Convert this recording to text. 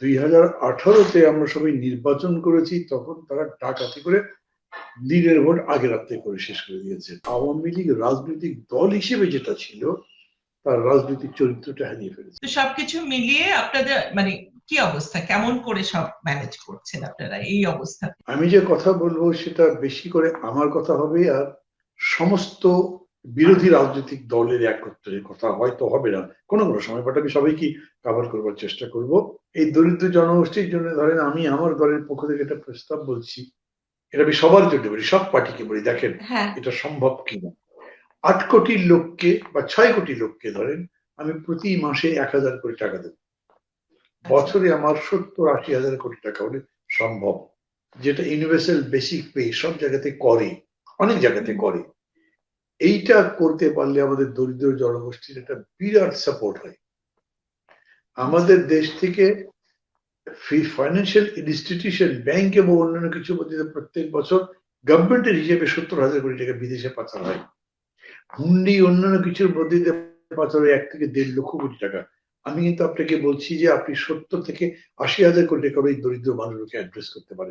2018-তে আমরা সবাই নির্বাচন করেছি, তখন তারা ডাকাতি করে দিনের ভোট আগে রাত্রে করে শেষ করে দিয়েছে। আওয়ামী লীগ রাজনৈতিক দল হিসেবে যেটা ছিল, তার রাজনৈতিক চরিত্রটা হারিয়ে ফেলেছে। তো সবকিছু মিলিয়ে আপনাদের মানে কি অবস্থা, কেমন করে সব ম্যানেজ করছেন আপনারা এই অবস্থাতে? আমি যে কথা বলবো সেটা বেশি করে আমার কথা হবে, আর সমস্ত বিরোধী রাজনৈতিক দলের একত্রের কথা হয়তো হবে না কোনো কোনো সময়, বাট আমি সবাইকে কভার করবার চেষ্টা করব। এই দরিদ্র জনগোষ্ঠীর জন্য ধরেন আমি আমার দলের পক্ষ থেকে একটা প্রস্তাব বলছি, এটা আমি সবার জন্য বলি, সব পার্টিকে বলি, দেখেন হ্যাঁ। এটা সম্ভব কিনা। 8 কোটি লোককে বা 6 কোটি লোককে ধরেন আমি প্রতি মাসে 1,000 কোটি টাকা দেবো। আচ্ছা। বছরে আমার 70-80 হাজার কোটি টাকা হলে সম্ভব, যেটা ইউনিভার্সাল বেসিক পে সব জায়গাতে করে, অনেক জায়গাতে হুম। করে। এইটা করতে পারলে আমাদের দরিদ্র জনগোষ্ঠীর একটা বিরাট সাপোর্ট হয়। আচ্ছা। আমাদের দেশ থেকে ফাইন্যান্সিয়াল ইনস্টিটিউশন, ব্যাংক এবং অন্যান্য কিছু মধ্যে প্রত্যেক বছর গভর্নমেন্টের হিসেবে 70,000 কোটি টাকা বিদেশে পাচার হয়। হুন্ডি অন্যান্য কিছুর মধ্যে দিয়ে পাচার হয় 1 থেকে 1.5 লক্ষ কোটি টাকা। আমি কিন্তু আপনাকে বলছি যে আপনি 70 থেকে 80 হাজার কোটি টাকা এই দরিদ্র মানুষকে অ্যাড্রেস করতে পারেন।